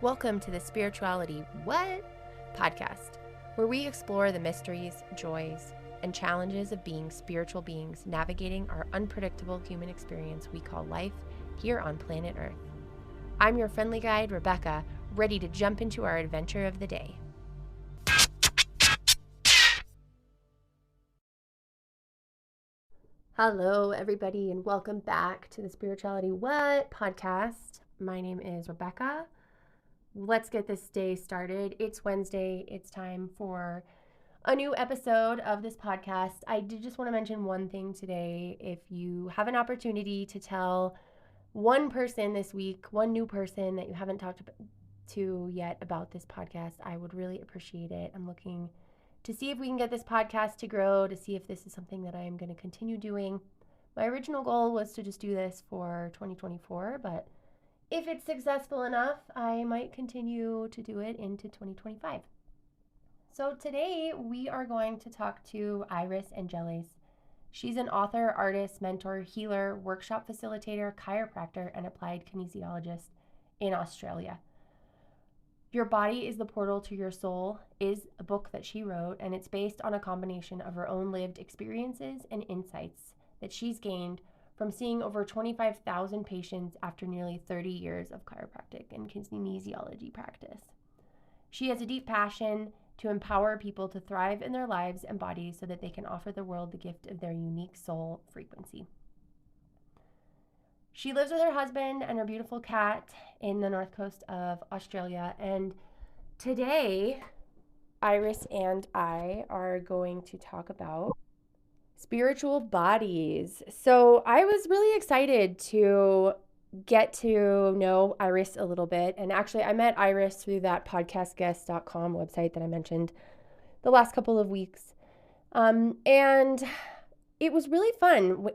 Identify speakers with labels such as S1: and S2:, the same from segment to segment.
S1: Welcome to the Spirituality What? Podcast, where we explore the mysteries, joys, and challenges of being spiritual beings navigating our unpredictable human experience we call life here on planet Earth. I'm your friendly guide, Rebecca, ready to jump into our adventure of the day. Hello, everybody, and welcome back to the Spirituality What? Podcast. My name is Rebecca. Let's get this day started. It's Wednesday. It's time for a new episode of this podcast. I did just want to mention one thing today. If you have an opportunity to tell one person this week, one new person that you haven't talked to yet about this podcast, I would really appreciate it. I'm looking to see if we can get this podcast to grow, to see if this is something that I am going to continue doing. My original goal was to just do this for 2024, but if it's successful enough, I might continue to do it into 2025. So today we are going to talk to Iris Angellys. She's an author, artist, mentor, healer, workshop facilitator, chiropractor, and applied kinesiologist in Australia. Your Body is the Portal to Your Soul is a book that she wrote, and it's based on a combination of her own lived experiences and insights that she's gained from seeing over 25,000 patients after nearly 30 years of chiropractic and kinesiology practice. She has a deep passion to empower people to thrive in their lives and bodies so that they can offer the world the gift of their unique soul frequency. She lives with her husband and her beautiful cat in the North Coast of Australia, and today Iris and I are going to talk about spiritual bodies. So I was really excited to get to know Iris a little bit. And actually, I met Iris through that podcastguest.com website that I mentioned the last couple of weeks. And it was really fun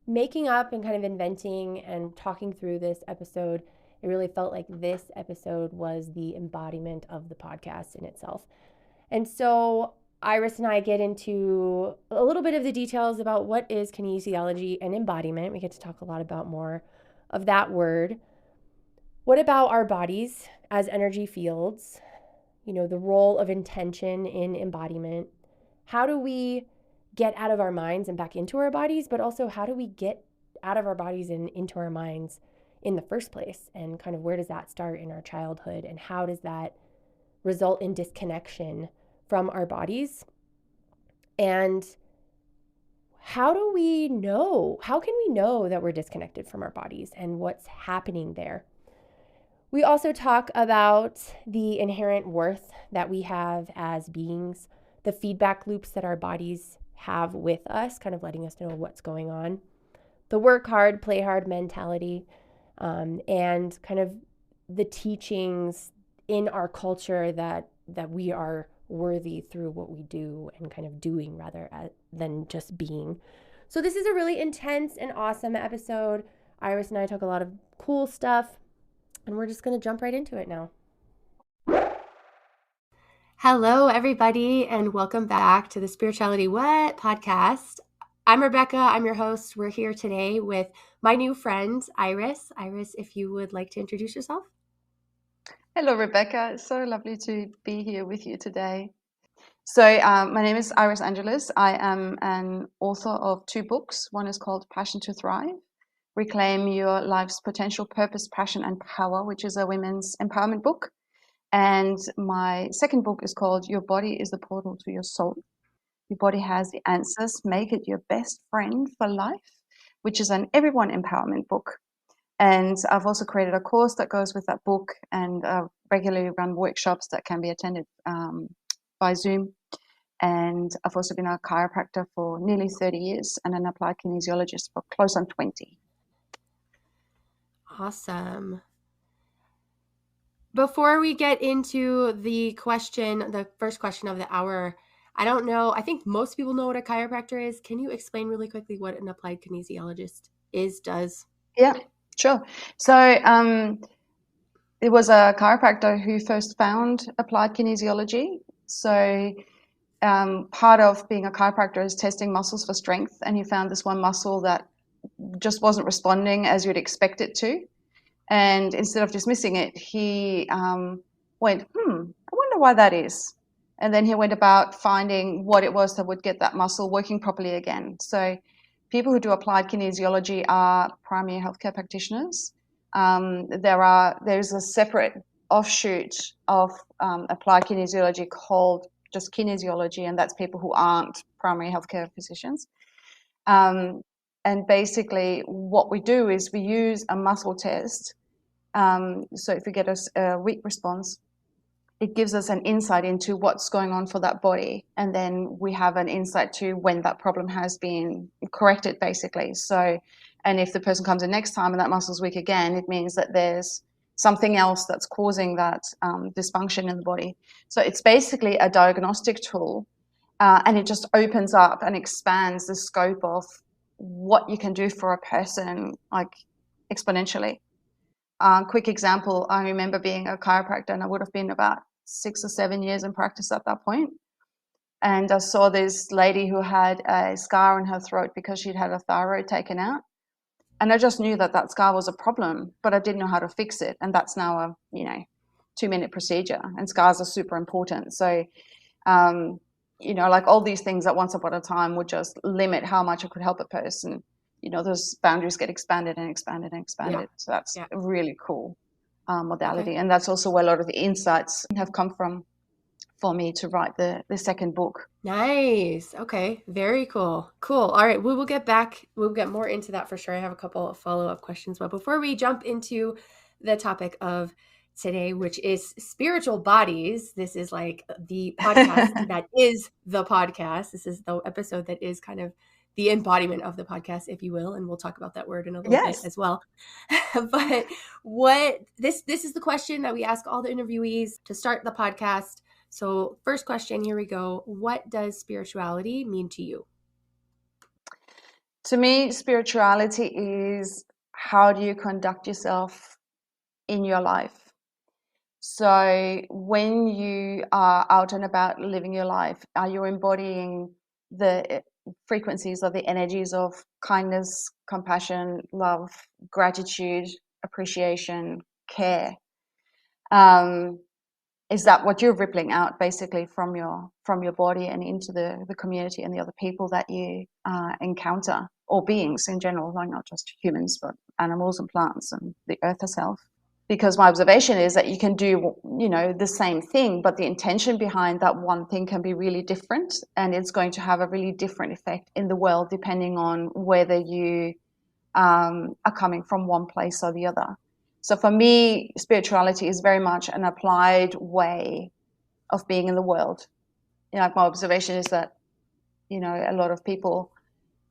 S1: making up and kind of inventing and talking through this episode. It really felt like this episode was the embodiment of the podcast in itself. And so Iris and I get into a little bit of the details about what is kinesiology and embodiment. We get to talk a lot about more of that word. What about our bodies as energy fields? You know, the role of intention in embodiment. How do we get out of our minds and back into our bodies, but also how do we get out of our bodies and into our minds in the first place? And kind of where does that start in our childhood? And how does that result in disconnection from our bodies? And how can we know that we're disconnected from our bodies and what's happening there? We also talk about the inherent worth that we have as beings, the feedback loops that our bodies have with us, kind of letting us know what's going on, the work hard, play hard mentality, and kind of the teachings in our culture that we are worthy through what we do and kind of doing rather than just being. So this is a really intense and awesome episode. Iris and I talk a lot of cool stuff, and we're just going to jump right into it now. Hello, everybody, and welcome back to the Spirituality What? Podcast. I'm Rebecca. I'm your host. We're here today with my new friend, Iris. Iris, if you would like to introduce yourself.
S2: Hello, Rebecca. It's so lovely to be here with you today. So my name is Iris Angellys. I am an author of 2 books. One is called Passion to Thrive, Reclaim Your Life's Potential, Purpose, Passion, and Power, which is a women's empowerment book. And my second book is called Your Body is the Portal to Your Soul. Your body has the answers. Make it your best friend for life, which is an everyone empowerment book. And I've also created a course that goes with that book, and regularly run workshops that can be attended by Zoom. And I've also been a chiropractor for nearly 30 years and an applied kinesiologist for close on 20.
S1: Awesome. Before we get into the first question of the hour, I don't know, I think most people know what a chiropractor is. Can you explain really quickly what an applied kinesiologist does?
S2: Yeah. Sure. So it was a chiropractor who first found applied kinesiology. So part of being a chiropractor is testing muscles for strength, and he found this one muscle that just wasn't responding as you'd expect it to. And instead of dismissing it, he went, I wonder why that is. And then he went about finding what it was that would get that muscle working properly again. So people who do applied kinesiology are primary healthcare practitioners. There's a separate offshoot of applied kinesiology called just kinesiology, and that's people who aren't primary healthcare physicians. And basically what we do is we use a muscle test. So if we get a weak response, it gives us an insight into what's going on for that body. And then we have an insight to when that problem has been corrected, basically. So, and if the person comes in next time and that muscle's weak again, it means that there's something else that's causing that dysfunction in the body. So it's basically a diagnostic tool, and it just opens up and expands the scope of what you can do for a person, like exponentially. Quick example, I remember being a chiropractor, and I would have been about 6 or 7 years in practice at that point. And I saw this lady who had a scar on her throat because she'd had a thyroid taken out. And I just knew that that scar was a problem, but I didn't know how to fix it. And that's now a 2-minute procedure, and scars are super important. So, like all these things at once upon a time would just limit how much I could help a person. Those boundaries get expanded and expanded and expanded. Yeah. So that's a really cool modality. Okay. And that's also where a lot of the insights have come from for me to write the second book.
S1: Nice. Okay. Very cool. Cool. All right. We'll get more into that for sure. I have a couple of follow-up questions. But before we jump into the topic of today, which is spiritual bodies, this is like the podcast that is the podcast. This is the episode that is kind of the embodiment of the podcast, if you will, and we'll talk about that word in a little bit as well. But this is the question that we ask all the interviewees to start the podcast. So first question, here we go. What does spirituality mean to you?
S2: To me, spirituality is how do you conduct yourself in your life? So when you are out and about living your life, are you embodying the frequencies of the energies of kindness, compassion, love, gratitude, appreciation, care? Is that what you're rippling out basically from your body and into the community and the other people that you encounter, or beings in general, like not just humans, but animals and plants and the earth herself? Because my observation is that you can do, the same thing, but the intention behind that one thing can be really different, and it's going to have a really different effect in the world depending on whether you are coming from one place or the other. So for me, spirituality is very much an applied way of being in the world. My observation is that, a lot of people,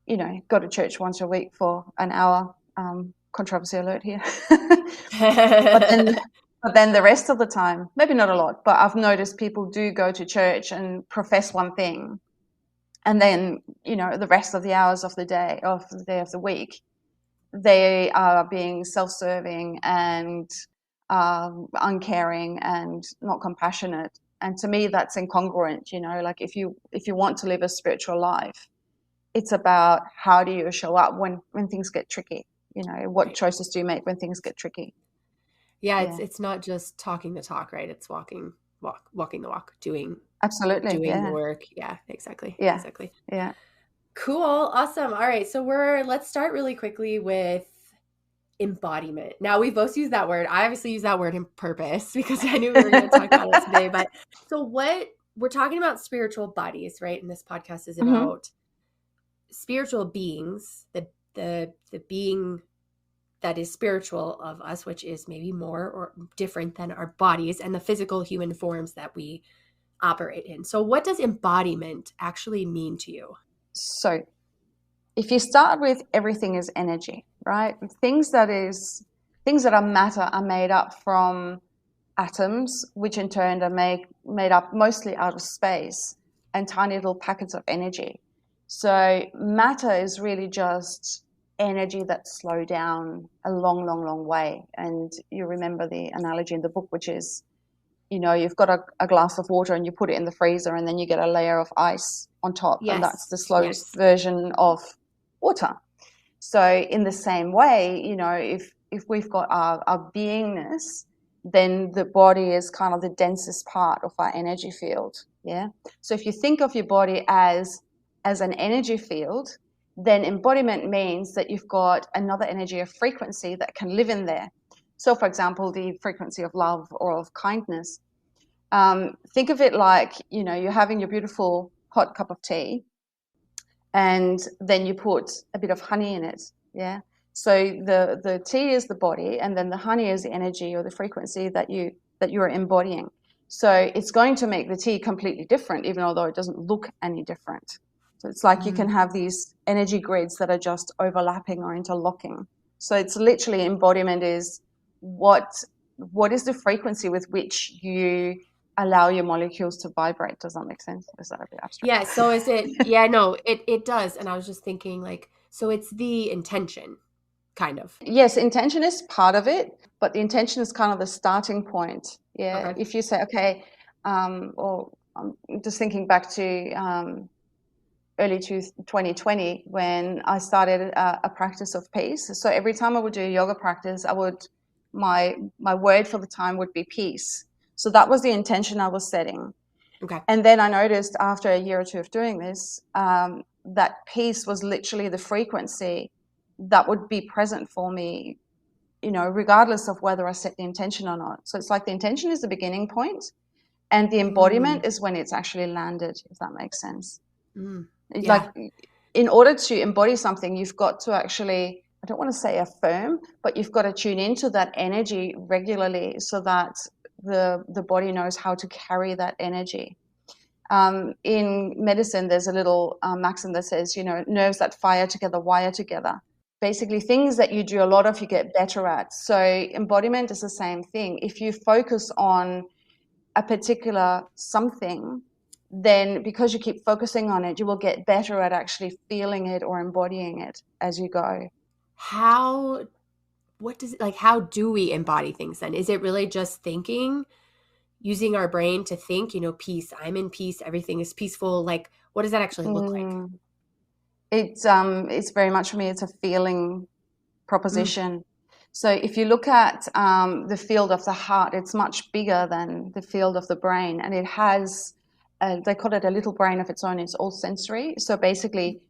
S2: go to church once a week for an hour. Controversy alert here. but then the rest of the time, maybe not a lot, but I've noticed people do go to church and profess one thing, and then the rest of the hours of the day of the week, they are being self-serving and uncaring and not compassionate. And to me, that's incongruent. Like if you want to live a spiritual life, it's about how do you show up when things get tricky. What choices do you make when things get tricky?
S1: Yeah, it's not just talking the talk, right? It's walking the walk, doing the work. Yeah, exactly.
S2: Yeah,
S1: exactly.
S2: Yeah.
S1: Cool. Awesome. All right. So let's start really quickly with embodiment. Now, we both use that word. I obviously use that word on purpose because I knew we were going to talk about it today. But so we're talking about spiritual bodies, right? And this podcast is about spiritual beings, the being that is spiritual of us, which is maybe more or different than our bodies and the physical human forms that we operate in. So what does embodiment actually mean to you?
S2: So if you start with everything is energy, right? Things that are matter are made up from atoms, which in turn are made up mostly out of space and tiny little packets of energy. So matter is really just energy that slow down a long, long, long way. And you remember the analogy in the book, which is, you've got a glass of water and you put it in the freezer and then you get a layer of ice on top. Yes. And that's the slowest version of water. So in the same way, if we've got our beingness, then the body is kind of the densest part of our energy field. Yeah. So if you think of your body as an energy field, then embodiment means that you've got another energy, a frequency that can live in there. So, for example, the frequency of love or of kindness. Think of it like, you're having your beautiful hot cup of tea, and then you put a bit of honey in it. Yeah. So the tea is the body, and then the honey is the energy or the frequency that you're embodying. So it's going to make the tea completely different, even although it doesn't look any different. So it's like you can have these energy grids that are just overlapping or interlocking. So it's literally embodiment is what is the frequency with which you allow your molecules to vibrate. Does that make sense? Is that a bit abstract?
S1: Yeah. So is it, yeah, no, it does. And I was just thinking like, so it's the intention kind of.
S2: Yes, intention is part of it, but the intention is kind of the starting point. Yeah.
S1: Okay.
S2: If you say, okay, or I'm just thinking back to early 2020 when I started a practice of peace. So every time I would do a yoga practice, my word for the time would be peace. So that was the intention I was setting.
S1: Okay.
S2: And then I noticed after a year or two of doing this, that peace was literally the frequency that would be present for me, regardless of whether I set the intention or not. So it's like the intention is the beginning point, and the embodiment is when it's actually landed, if that makes sense.
S1: Yeah.
S2: Like, in order to embody something, you've got to actually, I don't want to say affirm, but you've got to tune into that energy regularly so that the body knows how to carry that energy. In medicine, there's a little maxim that says, nerves that fire together wire together. Basically, things that you do a lot of, you get better at. So embodiment is the same thing. If you focus on a particular something, then because you keep focusing on it, you will get better at actually feeling it or embodying it as you go.
S1: How do we embody things then? Is it really just thinking, using our brain to think, peace, I'm in peace, everything is peaceful? Like, what does that actually look like?
S2: It's very much, for me, it's a feeling proposition. So if you look at the field of the heart, it's much bigger than the field of the brain, and it has, they call it a little brain of its own. It's all sensory. So basically,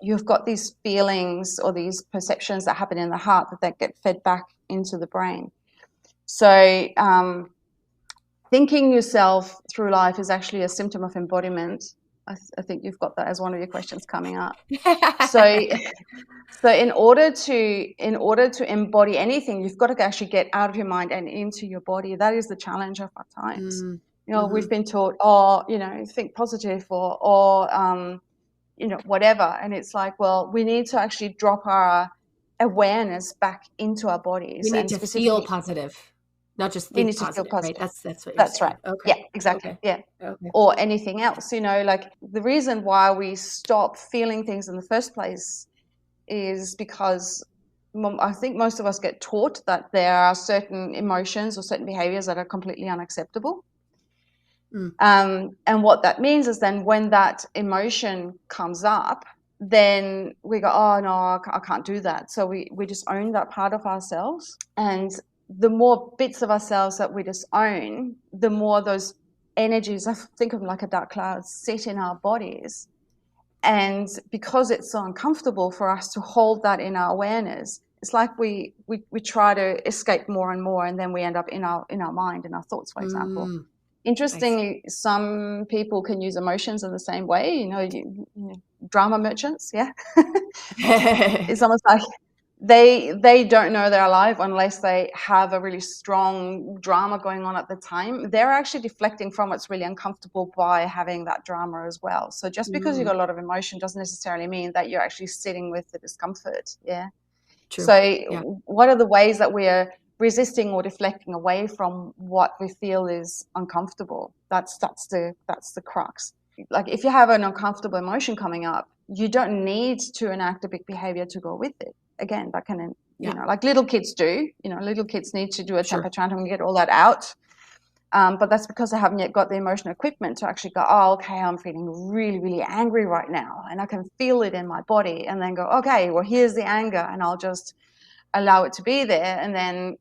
S2: you've got these feelings or these perceptions that happen in the heart that get fed back into the brain. So thinking yourself through life is actually a symptom of embodiment. I think you've got that as one of your questions coming up. So in order to embody anything, you've got to actually get out of your mind and into your body. That is the challenge of our times. We've been taught, think positive or whatever. And it's like, well, we need to actually drop our awareness back into our bodies.
S1: We need
S2: and
S1: to
S2: specifically
S1: feel positive, not just
S2: we
S1: think
S2: need to feel
S1: positive,
S2: positive.
S1: right? That's what you're
S2: That's
S1: saying.
S2: right.
S1: Okay.
S2: Yeah, exactly.
S1: Okay.
S2: Yeah.
S1: Okay.
S2: Or anything else, like the reason why we stop feeling things in the first place is because I think most of us get taught that there are certain emotions or certain behaviors that are completely unacceptable. And what that means is then when that emotion comes up, then we go, oh no, I can't do that. So we just own that part of ourselves. And the more bits of ourselves that we just own, the more those energies, I think of them like a dark cloud, sit in our bodies. And because it's so uncomfortable for us to hold that in our awareness, it's like we try to escape more and more, and then we end up in our mind, in our thoughts, for example. Interestingly, some people can use emotions in the same way. Drama merchants, yeah. It's almost like they don't know they're alive unless they have a really strong drama going on at the time. They're actually deflecting from what's really uncomfortable by having that drama as well. So just because you've got a lot of emotion doesn't necessarily mean that you're actually sitting with the discomfort. Yeah.
S1: True.
S2: So
S1: Yeah.
S2: What are the ways that we're resisting or deflecting away from what we feel is uncomfortable? That's the crux. Like if you have an uncomfortable emotion coming up, you don't need to enact a big behavior to go with it. Again, that can, like little kids do. Little kids need to do a temper tantrum and get all that out. But that's because I haven't yet got the emotional equipment to actually go, oh, okay, I'm feeling really, really angry right now. And I can feel it in my body, and then go, okay, well, here's the anger. And I'll just allow it to be there, and then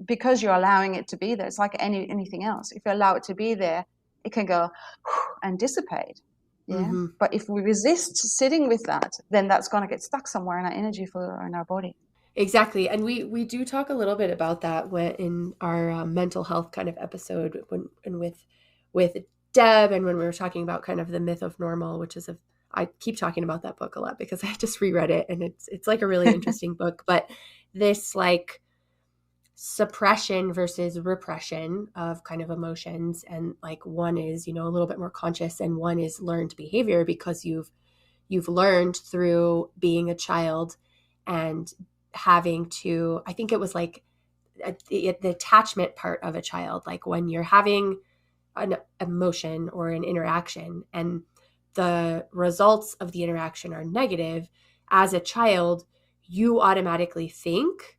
S2: because you're allowing it to be there, it's like anything else. If you allow it to be there, it can go and dissipate. Yeah.
S1: Mm-hmm.
S2: But if we resist sitting with that, then that's going to get stuck somewhere in our energy or in our body.
S1: Exactly. And we do talk a little bit about that in our mental health kind of episode with Deb, and when we were talking about kind of the myth of normal, which is I keep talking about that book a lot because I just reread it, and it's like a really interesting book. But this like suppression versus repression of kind of emotions, and like one is, you know, a little bit more conscious and one is learned behavior because you've learned through being a child and having to, I think it was like the attachment part of a child, like when you're having an emotion or an interaction and the results of the interaction are negative, as a child, you automatically think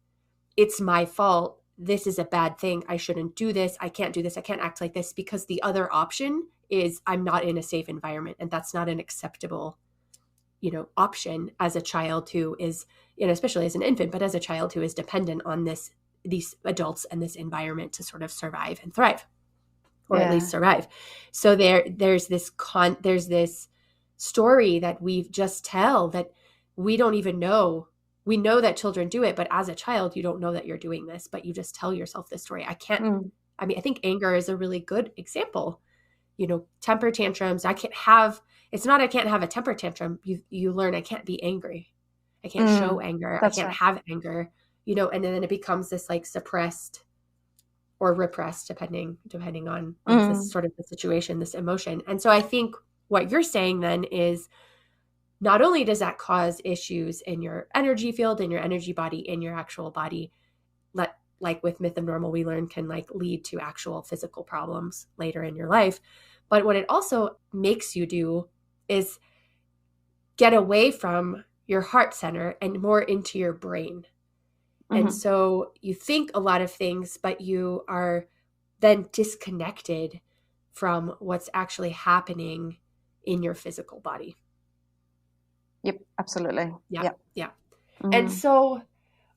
S1: it's my fault. This is a bad thing. I shouldn't do this. I can't do this. I can't act like this, because the other option is I'm not in a safe environment. And that's not an acceptable, you know, option as a child who is, you know, especially as an infant, but as a child who is dependent on these adults and this environment to sort of survive and thrive, or at least survive. So there's this story that we just tell that we don't even know. We know that children do it, but as a child, you don't know that you're doing this, but you just tell yourself this story. I think anger is a really good example. You know, temper tantrums. I can't have a temper tantrum. You learn I can't be angry. I can't show anger. I can't have anger, you know, and then it becomes this like suppressed or repressed, depending on this sort of the situation, this emotion. And so I think what you're saying then is, not only does that cause issues in your energy field, in your energy body, in your actual body, like with myth of normal, we learn can like lead to actual physical problems later in your life. But what it also makes you do is get away from your heart center and more into your brain. And so you think a lot of things, but you are then disconnected from what's actually happening in your physical body.
S2: Yep, absolutely.
S1: Yeah. And so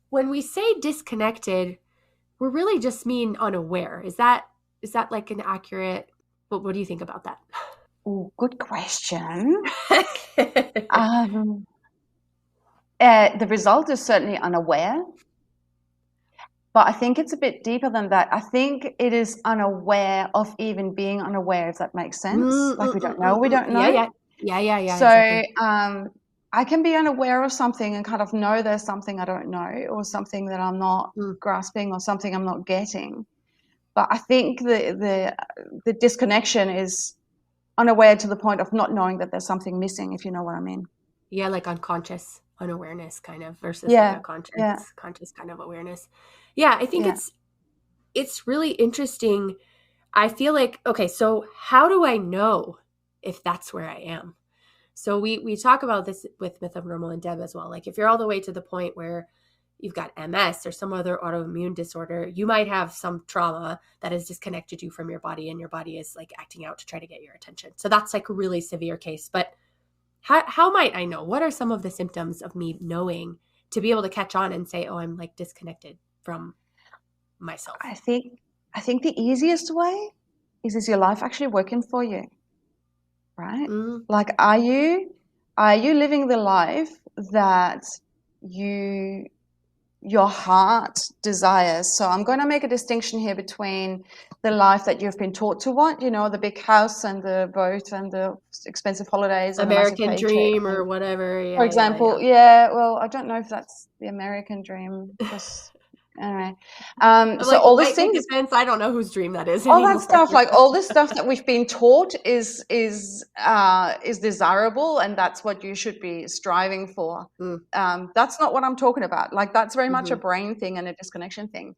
S1: when we say disconnected, we really just mean unaware. Is that like an accurate, what do you think about that?
S2: Oh, good question. The result is certainly unaware, but I think it's a bit deeper than that. I think it is unaware of even being unaware, if that makes sense. Like we don't know.
S1: Yeah.
S2: So
S1: exactly.
S2: I can be unaware of something and kind of know there's something I don't know, or something that I'm not grasping, or something I'm not getting. But I think the disconnection is unaware to the point of not knowing that there's something missing, if you know what I mean.
S1: Yeah, like unconscious unawareness kind of versus like a conscious kind of awareness. Yeah, I think it's really interesting. I feel like, okay, so how do I know if that's where I am? So we talk about this with Myth of Normal and Deb as well. Like if you're all the way to the point where you've got MS or some other autoimmune disorder, you might have some trauma that has disconnected you from your body, and your body is like acting out to try to get your attention. So that's like a really severe case. But how might I know? What are some of the symptoms of me knowing to be able to catch on and say, oh, I'm like disconnected from myself?
S2: I think the easiest way is your life actually working for you? Right? Like, are you living the life that your heart desires? So I'm going to make a distinction here between the life that you've been taught to want, you know, the big house and the boat and the expensive holidays and
S1: American dream or whatever. Yeah,
S2: for example. Yeah. Well, I don't know if that's the American dream, because anyway, so
S1: like,
S2: all these things,
S1: defense, I don't know whose dream that is
S2: all
S1: anymore.
S2: that stuff, like all this stuff that we've been taught is desirable, and that's what you should be striving for. That's not what I'm talking about. Like, that's very much a brain thing and a disconnection thing.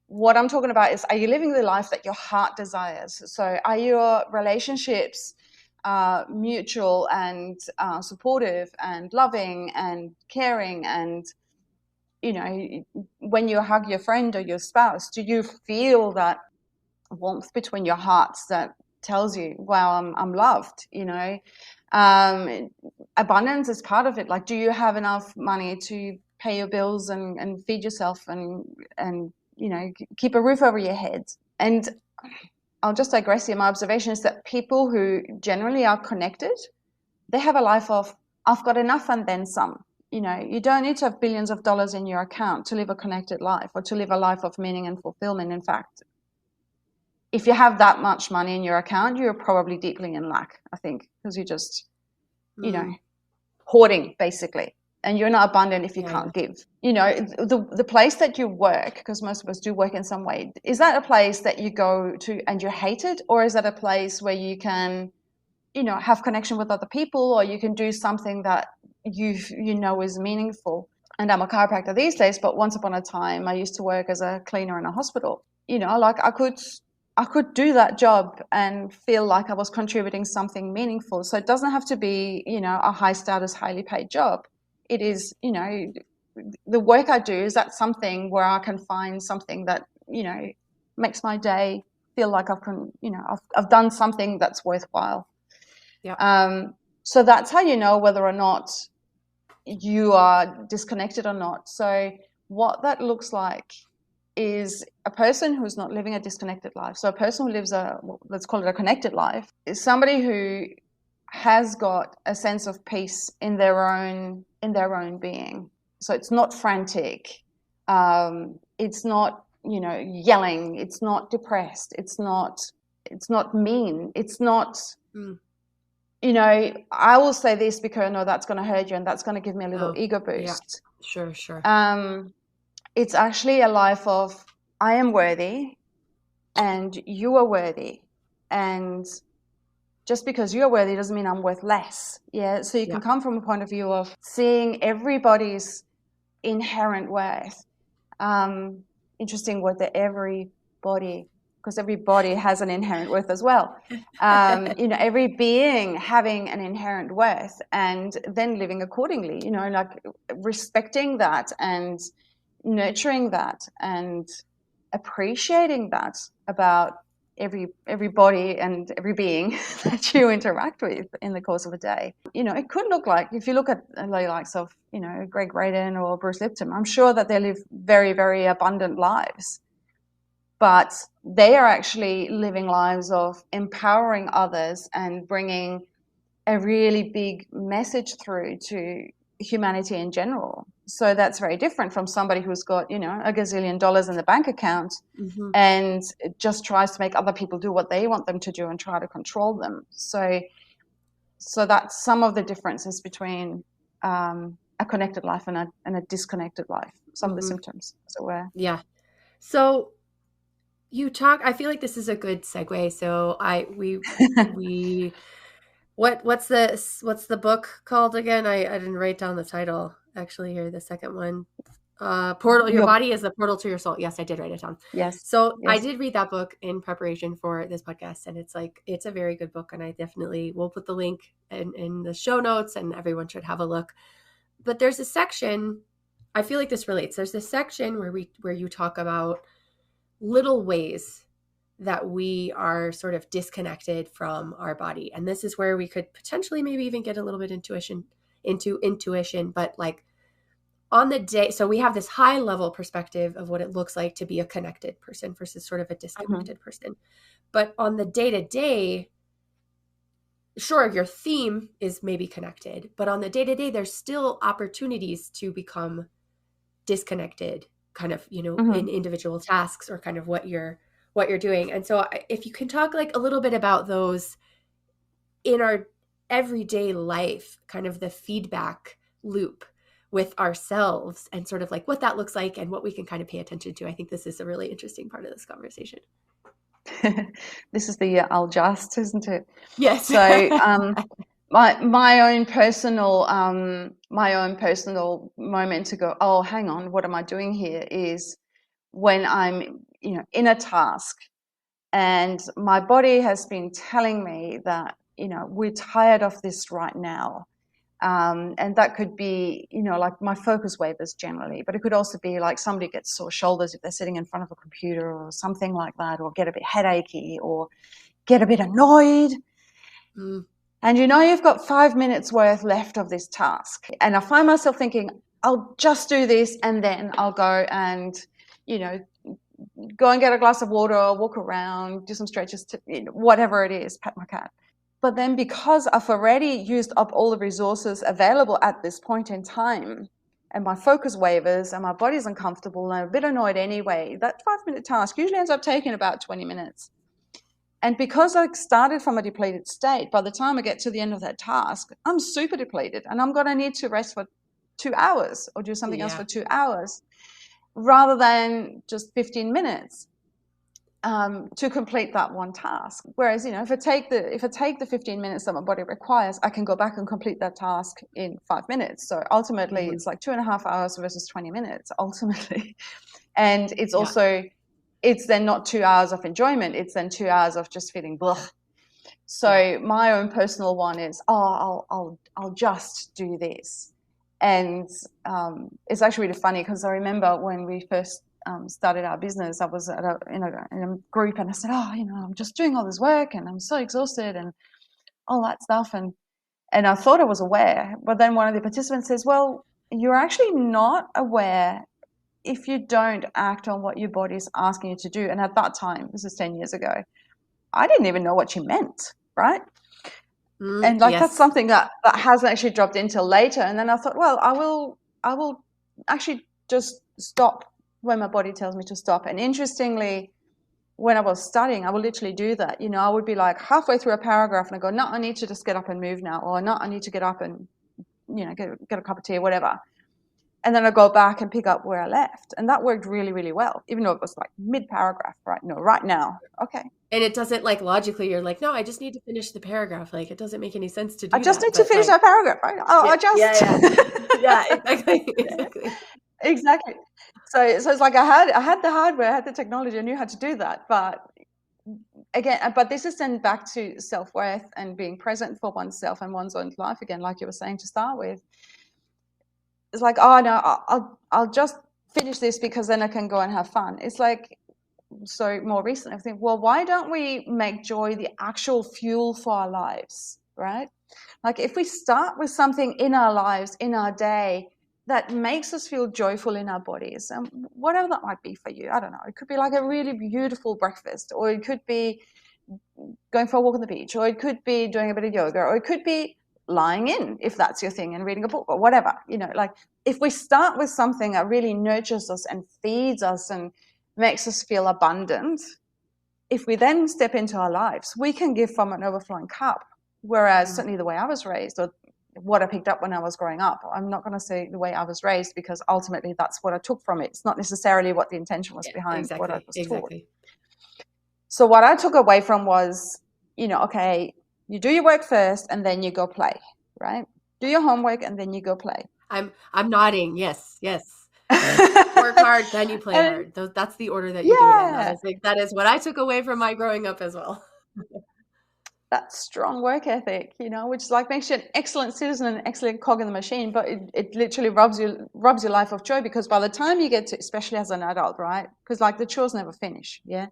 S2: What I'm talking about is, are you living the life that your heart desires? So are your relationships mutual and supportive and loving and caring? And you know, when you hug your friend or your spouse, do you feel that warmth between your hearts that tells you, wow, I'm loved? You know, abundance is part of it. Like, do you have enough money to pay your bills and feed yourself and keep a roof over your head. And I'll just digress here. My observation is that people who generally are connected, they have a life of, I've got enough and then some. You don't need to have billions of dollars in your account to live a connected life or to live a life of meaning and fulfillment. In fact, if you have that much money in your account, you're probably deeply in lack, I think, because you're just, hoarding, basically. And you're not abundant if you can't give. The place that you work, because most of us do work in some way, is that a place that you go to and you hate it? Or is that a place where you can, have connection with other people, or you can do something that you know is meaningful? And I'm a chiropractor these days, but once upon a time, I used to work as a cleaner in a hospital. I could do that job and feel like I was contributing something meaningful. So it doesn't have to be, a high status, highly paid job. It is, the work I do, is that something where I can find something that, makes my day feel like I've done something that's worthwhile.
S1: Yeah.
S2: So that's how you know whether or not you are disconnected or not. So what that looks like is a person who's not living a disconnected life. So a person who lives let's call it a connected life, is somebody who has got a sense of peace in their own being. So it's not frantic. It's not, yelling. It's not depressed. It's not mean. It's not, I will say this because no, that's going to hurt you and that's going to give me a little ego boost.
S1: Yeah. Sure.
S2: It's actually a life of, I am worthy and you are worthy. And just because you're worthy doesn't mean I'm worth less. Yeah. So you can come from a point of view of seeing everybody's inherent worth. Interesting word, that everybody, because everybody has an inherent worth as well. Every being having an inherent worth and then living accordingly, like respecting that and nurturing that and appreciating that about everybody and every being that you interact with in the course of a day. It could look like, if you look at the likes of, Greg Braden or Bruce Lipton, I'm sure that they live very, very abundant lives, but they are actually living lives of empowering others and bringing a really big message through to humanity in general. So that's very different from somebody who's got, a gazillion dollars in the bank account and just tries to make other people do what they want them to do and try to control them. So that's some of the differences between a connected life and a disconnected life. Some of the symptoms, as it were.
S1: Yeah. So you talk, I feel like this is a good segue. So what's the book called again? I didn't write down the title actually here. The second one, portal. Your body is the portal to your soul. Yes, I did write it down.
S2: Yes.
S1: So
S2: yes.
S1: I did read that book in preparation for this podcast, and it's a very good book, and I definitely will put the link in the show notes, and everyone should have a look. But there's a section, I feel like this relates. There's this section where you talk about little ways that we are sort of disconnected from our body. And this is where we could potentially maybe even get a little bit into intuition, but like on the day, so we have this high level perspective of what it looks like to be a connected person versus sort of a disconnected person. But on the day to day, sure, your theme is maybe connected, but on the day to day, there's still opportunities to become disconnected, kind of, in individual tasks or kind of what you're doing. And so if you can talk like a little bit about those in our everyday life, kind of the feedback loop with ourselves and sort of like what that looks like and what we can kind of pay attention to. I think this is a really interesting part of this conversation.
S2: This is the I'll just, isn't it?
S1: Yes.
S2: So my own personal moment to go, oh, hang on, what am I doing here, is when I'm in a task and my body has been telling me that we're tired of this right now. And that could be, like my focus wavers generally, but it could also be like somebody gets sore shoulders if they're sitting in front of a computer or something like that, or get a bit headachy or get a bit annoyed. And you've got 5 minutes worth left of this task. And I find myself thinking, I'll just do this, and then I'll go and, you know, go and get a glass of water, walk around, do some stretches, whatever it is, pat my cat. But then because I've already used up all the resources available at this point in time, and my focus wavers and my body's uncomfortable and I'm a bit annoyed anyway, that 5-minute task usually ends up taking about 20 minutes. And because I started from a depleted state, by the time I get to the end of that task, I'm super depleted and I'm going to need to rest for 2 hours or do something else for 2 hours rather than just 15 minutes to complete that one task. Whereas, you know, if I take the 15 minutes that my body requires, I can go back and complete that task in 5 minutes. So ultimately, it's like 2.5 hours versus 20 minutes ultimately. And it's also, it's then not 2 hours of enjoyment. It's then 2 hours of just feeling blah. So my own personal one is, I'll just do this. And it's actually really funny because I remember when we first started our business, I was at in a group and I said, you know, I'm just doing all this work and I'm so exhausted and all that stuff. And I thought I was aware, but then one of the participants says, well, you're actually not aware if you don't act on what your body's asking you to do. And at that time, this is 10 years ago, I didn't even know what she meant, right? And like that's something that hasn't actually dropped into later. And then I thought, well, I will actually just stop when my body tells me to stop. And interestingly, when I was studying, I would literally do that. You know, I would be like halfway through a paragraph and I go, no, I need to just get up and move now, or no, I need to get up and, you know, get a cup of tea or whatever. And then I go back and pick up where I left. And that worked really, really well, even though it was like mid-paragraph, right? No, right now. Okay.
S1: And it doesn't, like, logically, you're like, no, I just need to finish the paragraph. Like, it doesn't make any sense to do that.
S2: I just need to finish that paragraph, right? Exactly. So it's like I had the hardware, I had the technology, I knew how to do that. But again, this is then back to self-worth and being present for oneself and one's own life again, like you were saying to start with. It's like, oh no, I'll just finish this because then I can go and have fun. It's like, so more recently, I think, well, why don't we make joy the actual fuel for our lives, right? Like if we start with something in our lives, in our day, that makes us feel joyful in our bodies, and whatever that might be for you, I don't know. It could be like a really beautiful breakfast, or it could be going for a walk on the beach, or it could be doing a bit of yoga, or it could be lying in, if that's your thing, and reading a book or whatever. You know, like if we start with something that really nurtures us and feeds us and makes us feel abundant, if we then step into our lives, we can give from an overflowing cup. Whereas certainly the way I was raised, or what I picked up when I was growing up, I'm not going to say the way I was raised, because ultimately that's what I took from it. It's not necessarily what the intention was behind what I was taught. So what I took away from was, you know, okay, you do your work first and then you go play, right? Do your homework and then you go play.
S1: I'm nodding. Yes. Work hard, then you play hard. That's the order that you do it in. That is what I took away from my growing up as well.
S2: That strong work ethic, you know, which like makes you an excellent citizen and an excellent cog in the machine, but it literally robs your life of joy, because by the time you get to, especially as an adult, right? Because like the chores never finish, yeah.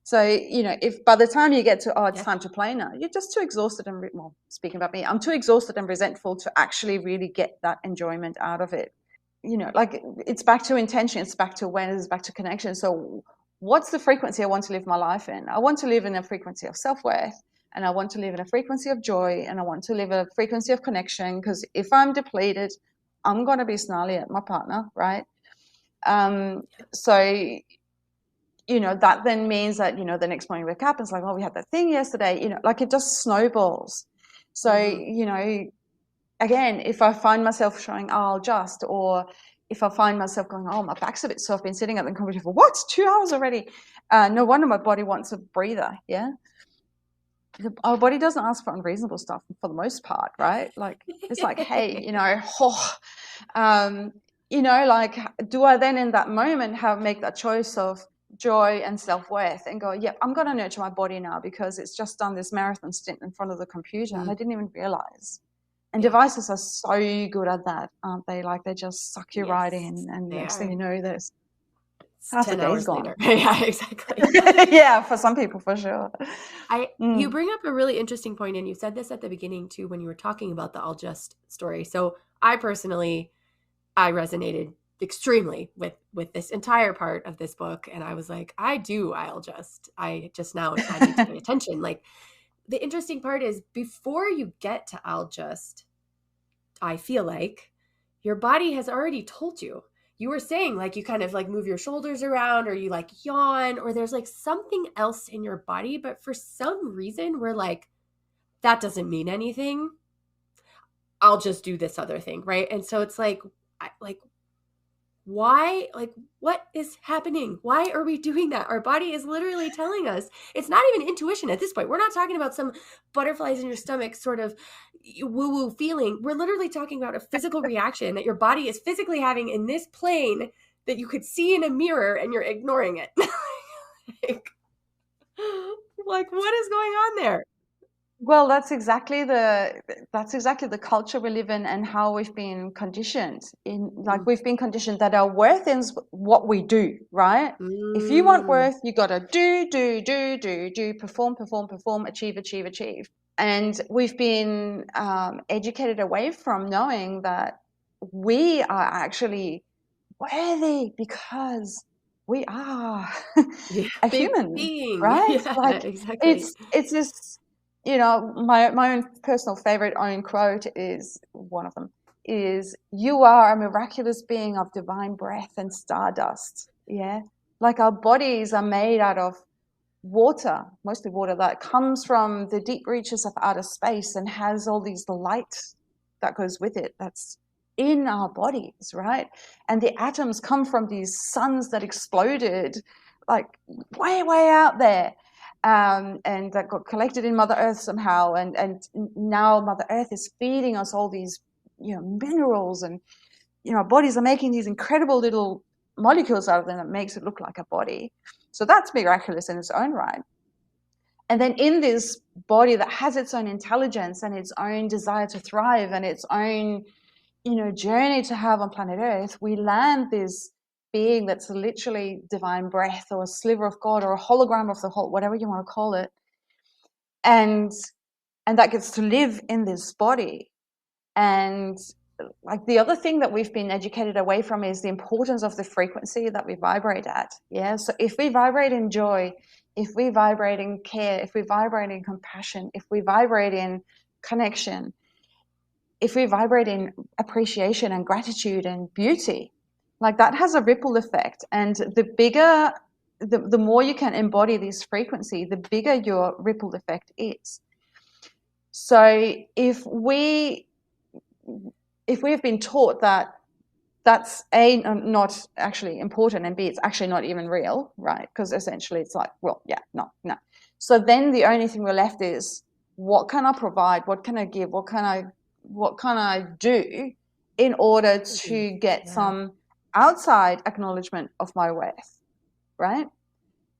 S2: So, you know, if by the time you get to, it's time to play now, you're just too exhausted and, well, speaking about me, I'm too exhausted and resentful to actually really get that enjoyment out of it. You know, like it's back to intention, it's back to awareness, it's back to connection. So what's the frequency I want to live my life in? I want to live in a frequency of self-worth, and I want to live in a frequency of joy, and I want to live in a frequency of connection, because if I'm depleted, I'm going to be snarly at my partner, right? So, you know, that then means that, you know, the next morning we wake up and it's like, oh, we had that thing yesterday, you know, like it just snowballs. So, you know, again, if I find myself showing, I'll just, or if I find myself going, oh, my back's a bit sore, I've been sitting at the computer for 2 hours already? No wonder my body wants a breather, yeah? Our body doesn't ask for unreasonable stuff for the most part, right? Like, it's like, hey, you know, you know, like, do I then in that moment make that choice of joy and self-worth and go, yeah, I'm going to nurture my body now because it's just done this marathon stint in front of the computer and I didn't even realize. And devices are so good at that, aren't they? Like they just suck you right in, and next thing you know, there's half the day's gone.
S1: Yeah, exactly.
S2: Yeah, for some people, for sure.
S1: You bring up a really interesting point, and you said this at the beginning too when you were talking about the I'll just story. So I personally, I resonated extremely with this entire part of this book. And I was like, I'll just, I need to pay attention. Like, the interesting part is before you get to I'll just, I feel like your body has already told you. You were saying like you kind of like move your shoulders around or you like yawn or there's like something else in your body. But for some reason, we're like, that doesn't mean anything. I'll just do this other thing. Right. And so it's like, why, like, what is happening? Why are we doing that? Our body is literally telling us. It's not even intuition at this point. We're not talking about some butterflies in your stomach sort of woo-woo feeling. We're literally talking about a physical reaction that your body is physically having in this plane that you could see in a mirror and you're ignoring it. like, what is going on there?
S2: Well, that's exactly the culture we live in and how we've been conditioned. We've been conditioned that our worth is what we do, right? If you want worth, you gotta do, perform, achieve. And we've been educated away from knowing that we are actually worthy because we are a
S1: Big
S2: human,
S1: being.
S2: right?
S1: Yeah,
S2: Like
S1: exactly.
S2: it's this, my own personal favorite own quote is one of them is, "You are a miraculous being of divine breath and stardust." Yeah, like our bodies are made out of water, mostly water that comes from the deep reaches of outer space and has all these light that goes with it. That's in our bodies, right? And the atoms come from these suns that exploded like way out there. And that got collected in Mother Earth somehow. And now Mother Earth is feeding us all these, minerals, and, our bodies are making these incredible little molecules out of them that makes it look like a body. So that's miraculous in its own right. And then in this body that has its own intelligence and its own desire to thrive and its own, journey to have on planet Earth, we land this being that's literally divine breath or a sliver of God or a hologram of the whole, whatever you want to call it. And that gets to live in this body. And like the other thing that we've been educated away from is the importance of the frequency that we vibrate at. Yeah. So if we vibrate in joy, if we vibrate in care, if we vibrate in compassion, if we vibrate in connection, if we vibrate in appreciation and gratitude and beauty, like that has a ripple effect. And the more you can embody this frequency, the bigger your ripple effect is. So if we have been taught that that's A, not actually important, and B, it's actually not even real, right? Because essentially it's like, well, yeah, no. So then the only thing we're left is, what can I provide? What can I give? What can I do in order to get some outside acknowledgement of my worth, right?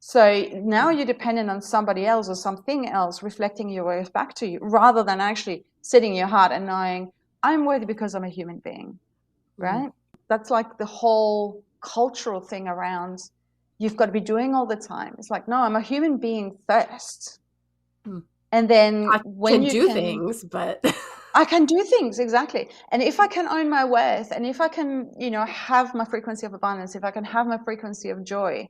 S2: So now you're dependent on somebody else or something else reflecting your worth back to you, rather than actually sitting in your heart and knowing, I'm worthy because I'm a human being, right? That's like the whole cultural thing around you've got to be doing all the time. It's like, no, I'm a human being first. And then when you
S1: do things, but
S2: I can do things, exactly. And if I can own my worth, and if I can, have my frequency of abundance, if I can have my frequency of joy,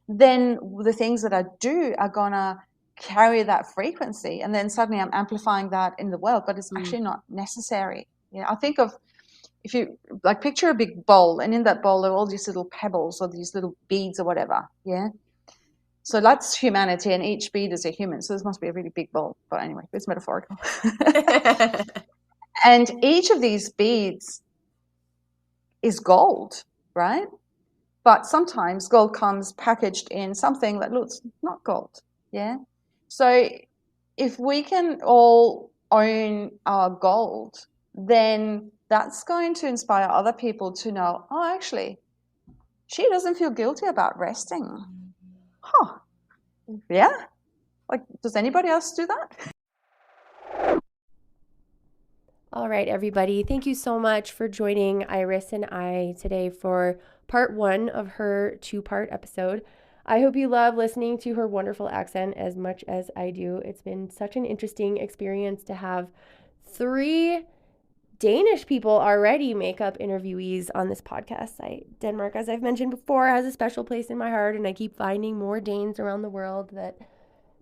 S2: then the things that I do are gonna carry that frequency. And then suddenly I'm amplifying that in the world, but it's actually not necessary. I think of, if you like, picture a big bowl, and in that bowl there are all these little pebbles or these little beads or whatever. So that's humanity, and each bead is a human. So this must be a really big bowl. But anyway, it's metaphorical. And each of these beads is gold, right? But sometimes gold comes packaged in something that looks not gold. So if we can all own our gold, then that's going to inspire other people to know, oh, actually, she doesn't feel guilty about resting. Yeah. Like, does anybody else do that?
S1: All right, everybody. Thank you so much for joining Iris and I today for part 1 of her 2-part episode. I hope you love listening to her wonderful accent as much as I do. It's been such an interesting experience to have 3 Danish people already make up interviewees on this podcast site. Denmark, as I've mentioned before, has a special place in my heart, and I keep finding more Danes around the world that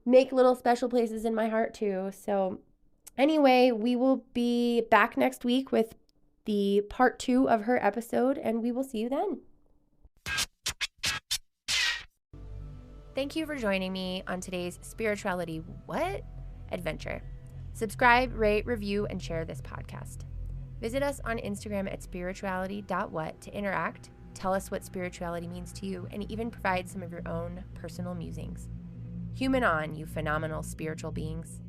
S1: make little special places in my heart too. So anyway, we will be back next week with the part 2 of her episode, and we will see you then. Thank you for joining me on today's Spirituality What? Adventure. Subscribe, rate, review, and share this podcast. Visit us on Instagram at spirituality.what to interact, tell us what spirituality means to you, and even provide some of your own personal musings. Human on, you phenomenal spiritual beings.